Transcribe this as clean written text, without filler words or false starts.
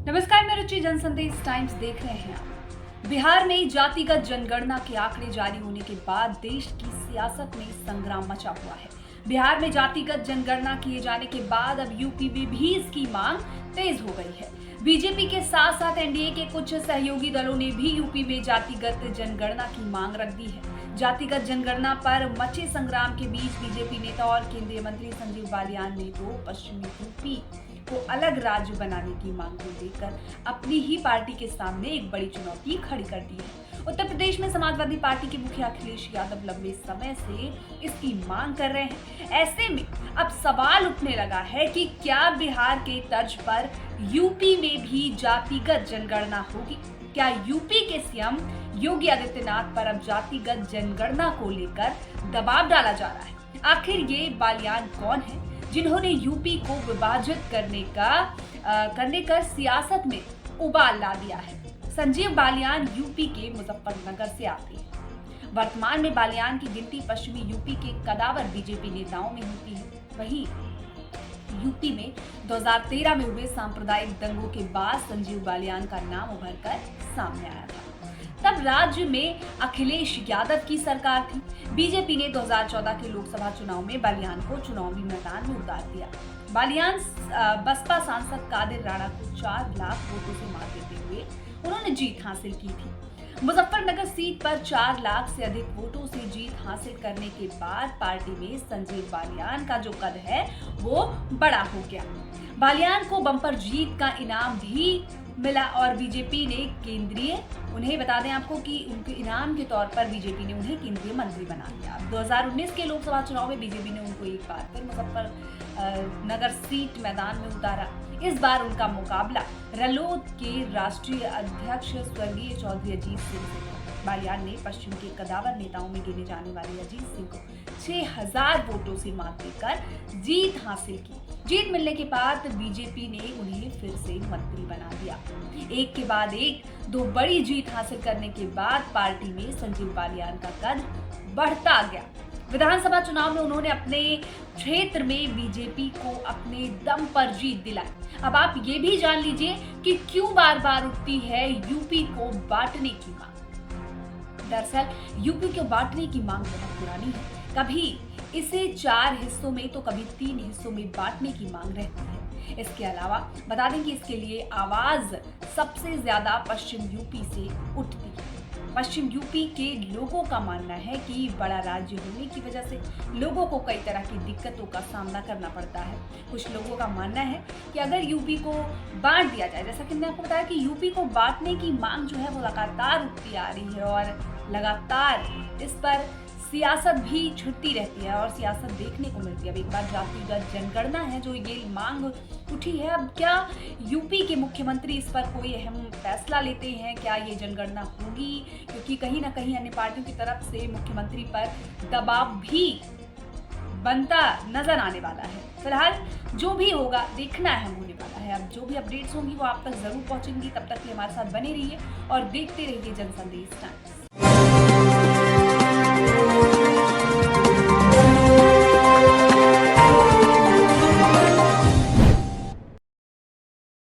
नमस्कार, मैं रुचि जनसंदेश टाइम्स देख रहे हैं आप। बिहार में जातिगत जनगणना के आंकड़े जारी होने के बाद देश की सियासत में संग्राम मचा हुआ है। बिहार में जातिगत जनगणना किए जाने के बाद अब यूपी में भी इसकी मांग तेज हो गई है। बीजेपी के साथ साथ एनडीए के कुछ सहयोगी दलों ने भी यूपी में जातिगत जनगणना की मांग रख दी है। जातिगत जनगणना पर मचे संग्राम के बीच बीजेपी नेता और केंद्रीय मंत्री संजीव बालियान ने तो पश्चिमी यूपी को अलग राज्य बनाने की मांग को लेकर अपनी ही पार्टी के सामने एक बड़ी चुनौती खड़ी कर दी है। उत्तर प्रदेश में समाजवादी पार्टी के मुखिया अखिलेश यादव लंबे समय से इसकी मांग कर रहे हैं। ऐसे में अब सवाल उठने लगा है कि क्या बिहार के तर्ज पर यूपी में भी जातिगत जनगणना होगी? क्या यूपी के सीएम योगी आदित्यनाथ पर अब जातिगत जनगणना को लेकर दबाव डाला जा रहा है? आखिर ये बालियान कौन है जिन्होंने यूपी को विभाजित करने का सियासत में उबाल ला दिया है? संजीव बालियान यूपी के मुजफ्फरनगर से आते हैं। वर्तमान में बालियान की गिनती पश्चिमी यूपी के कदावर बीजेपी नेताओं में होती है। वहीं यूपी में 2013 में हुए सांप्रदायिक दंगों के बाद संजीव बालियान का नाम उभर कर सामने आया था। तब राज्य में अखिलेश यादव की सरकार थी। बीजेपी ने 2014 के लोकसभा चुनाव में बालियान को चुनावी मैदान में उतार दिया। बालियान बसपा सांसद कादिर राणा को 4 लाख वोटों से मात देते हुए उन्होंने जीत हासिल की थी। मुजफ्फरनगर सीट पर 4 लाख से अधिक वोटों से जीत हासिल करने के बाद पार्टी में संजीव बालियान का जो कद है वो बड़ा हो गया। बालियान को बम्पर जीत का इनाम भी मिला और बीजेपी ने उन्हें बता दें आपको कि उनके इनाम के तौर पर बीजेपी ने उन्हें केंद्रीय मंत्री बना दिया। 2019 के लोकसभा चुनाव में बीजेपी ने उनको एक बार फिर मुजफ्फरनगर सीट मैदान में उतारा। इस बार उनका मुकाबला रालोद के राष्ट्रीय अध्यक्ष स्वर्गीय चौधरी अजीत सिंह से था। बालियान ने पश्चिम के कदावर नेताओं में गिने जाने वाले अजीत सिंह को 6000 वोटों से मात देकर जीत हासिल की। जीत मिलने के बाद बीजेपी ने उन्हें फिर से मंत्री बना दिया। एक के बाद एक 2 बड़ी जीत हासिल करने के बाद पार्टी में संजीव बालियान का कद बढ़ता गया। विधानसभा चुनाव में उन्होंने अपने क्षेत्र में बीजेपी को अपने दम पर जीत दिलाई। अब आप ये भी जान लीजिए कि क्यों बार बार उठती है यूपी को बांटने की मांग। दरअसल यूपी को बांटने की मांग बहुत पुरानी है। कभी इसे 4 हिस्सों में तो कभी 3 हिस्सों में बांटने की मांग रहती है। इसके अलावा बता दें कि इसके लिए आवाज सबसे ज्यादा पश्चिम यूपी से उठती है। पश्चिम यूपी के लोगों का मानना है कि बड़ा राज्य होने की वजह से लोगों को कई तरह की दिक्कतों का सामना करना पड़ता है। कुछ लोगों का मानना है कि अगर यूपी को बांट दिया जाए, जैसा कि मैंने आपको बताया कि यूपी को बांटने की मांग जो है वो लगातार उठती आ रही है और लगातार इस पर सियासत भी छिड़ती रहती है और सियासत देखने को मिलती है। अब एक बार जातिगत जनगणना है जो ये मांग उठी है, अब क्या यूपी के मुख्यमंत्री इस पर कोई अहम फैसला लेते हैं? क्या ये जनगणना होगी? क्योंकि कहीं ना कहीं अन्य पार्टियों की तरफ से मुख्यमंत्री पर दबाव भी बनता नजर आने वाला है। फिलहाल जो भी होगा देखना अहम होने वाला है। अब जो भी अपडेट्स होंगी वो आप तक जरूर पहुंचेंगी। तब तक के हमारे साथ बने रहिए और देखते रहिए जनसंदेश टाइम्स।